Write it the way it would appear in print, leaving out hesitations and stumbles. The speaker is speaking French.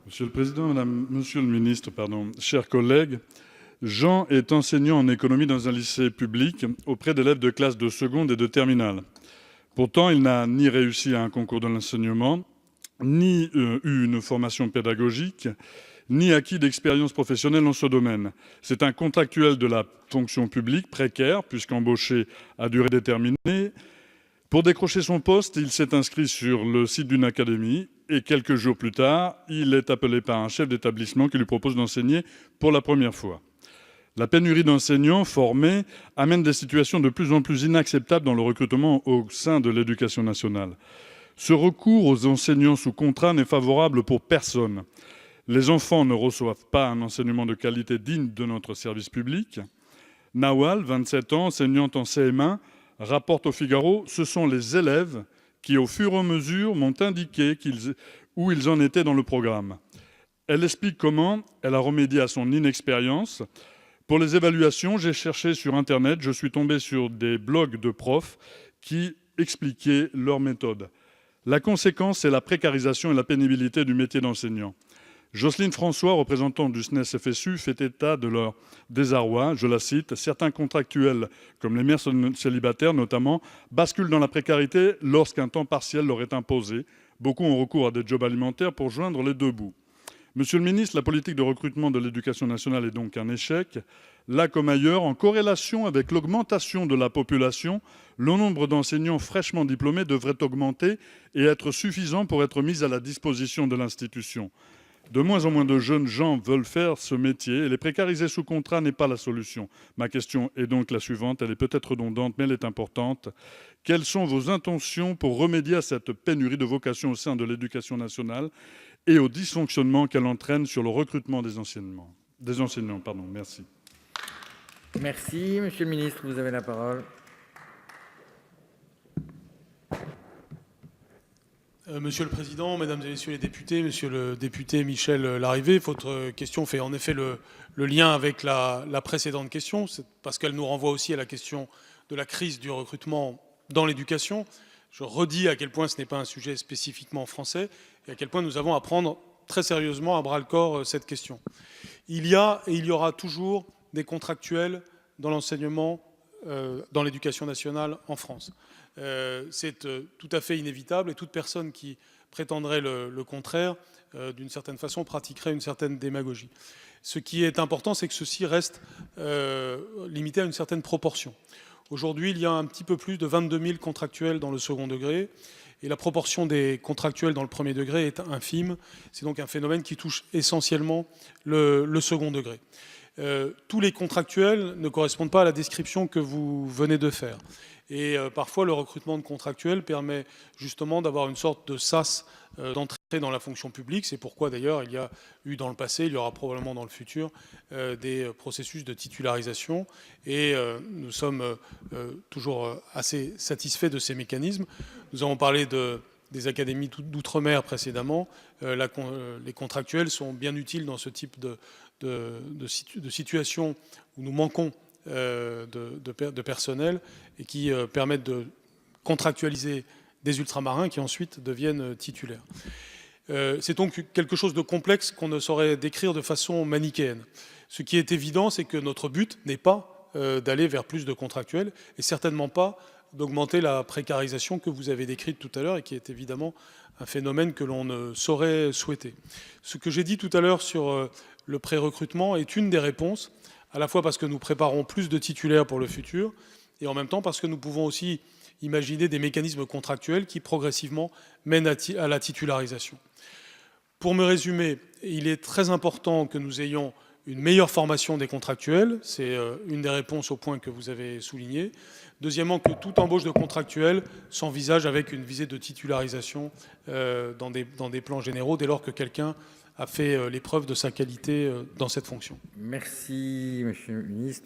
Monsieur le Président, Monsieur le Ministre, chers collègues, Jean est enseignant en économie dans un lycée public auprès d'élèves de classe de seconde et de terminale. Pourtant, il n'a ni réussi à un concours de l'enseignement, ni eu une formation pédagogique, ni acquis d'expérience professionnelle en ce domaine. C'est un contractuel de la fonction publique précaire, puisqu'embauché à durée déterminée. Pour décrocher son poste, il s'est inscrit sur le site d'une académie et quelques jours plus tard, il est appelé par un chef d'établissement qui lui propose d'enseigner pour la première fois. La pénurie d'enseignants formés amène des situations de plus en plus inacceptables dans le recrutement au sein de l'éducation nationale. Ce recours aux enseignants sous contrat n'est favorable pour personne. Les enfants ne reçoivent pas un enseignement de qualité digne de notre service public. Nawal, 27 ans, enseignante en CM1, rapporte au Figaro « Ce sont les élèves qui, au fur et à mesure, m'ont indiqué où ils en étaient dans le programme. » Elle explique comment elle a remédié à son inexpérience. Pour les évaluations, j'ai cherché sur Internet, je suis tombé sur des blogs de profs qui expliquaient leur méthode. La conséquence, c'est la précarisation et la pénibilité du métier d'enseignant. Jocelyne François, représentante du SNES-FSU, fait état de leur désarroi. Je la cite, « Certains contractuels, comme les mères célibataires notamment, basculent dans la précarité lorsqu'un temps partiel leur est imposé. Beaucoup ont recours à des jobs alimentaires pour joindre les deux bouts. » Monsieur le ministre, la politique de recrutement de l'éducation nationale est donc un échec. Là comme ailleurs, en corrélation avec l'augmentation de la population, le nombre d'enseignants fraîchement diplômés devrait augmenter et être suffisant pour être mis à la disposition de l'institution. De moins en moins de jeunes gens veulent faire ce métier et les précariser sous contrat n'est pas la solution. Ma question est donc la suivante, elle est peut-être redondante, mais elle est importante. Quelles sont vos intentions pour remédier à cette pénurie de vocations au sein de l'éducation nationale et au dysfonctionnement qu'elle entraîne sur le recrutement des enseignants. Merci. Merci. Monsieur le ministre, vous avez la parole. Monsieur le Président, Mesdames et Messieurs les députés, Monsieur le député Michel Larrivé, votre question fait en effet le lien avec la précédente question, parce qu'elle nous renvoie aussi à la question de la crise du recrutement dans l'éducation. Je redis à quel point ce n'est pas un sujet spécifiquement français et à quel point nous avons à prendre très sérieusement à bras-le-corps cette question. Il y a et il y aura toujours des contractuels dans l'enseignement, dans l'éducation nationale en France. C'est tout à fait inévitable et toute personne qui prétendrait le contraire, d'une certaine façon, pratiquerait une certaine démagogie. Ce qui est important, c'est que ceci reste limité à une certaine proportion. Aujourd'hui, il y a un petit peu plus de 22 000 contractuels dans le second degré et la proportion des contractuels dans le premier degré est infime. C'est donc un phénomène qui touche essentiellement le second degré. Tous les contractuels ne correspondent pas à la description que vous venez de faire. Et parfois, le recrutement de contractuels permet justement d'avoir une sorte de sas d'entrée dans la fonction publique. C'est pourquoi d'ailleurs il y a eu dans le passé, il y aura probablement dans le futur, des processus de titularisation. Et nous sommes toujours assez satisfaits de ces mécanismes. Nous avons parlé des académies d'outre-mer précédemment. Les contractuels sont bien utiles dans ce type de situation où nous manquons de personnel et qui permettent de contractualiser des ultramarins qui ensuite deviennent titulaires. C'est donc quelque chose de complexe qu'on ne saurait décrire de façon manichéenne. Ce qui est évident, c'est que notre but n'est pas d'aller vers plus de contractuels et certainement pas d'augmenter la précarisation que vous avez décrite tout à l'heure et qui est évidemment un phénomène que l'on ne saurait souhaiter. Ce que j'ai dit tout à l'heure sur le pré-recrutement est une des réponses, à la fois parce que nous préparons plus de titulaires pour le futur et en même temps parce que nous pouvons aussi imaginer des mécanismes contractuels qui progressivement mènent à la titularisation. Pour me résumer, il est très important que nous ayons une meilleure formation des contractuels, c'est une des réponses au point que vous avez souligné. Deuxièmement, que toute embauche de contractuels s'envisage avec une visée de titularisation dans des plans généraux dès lors que quelqu'un a fait l'épreuve de sa qualité dans cette fonction. Merci, Monsieur le ministre.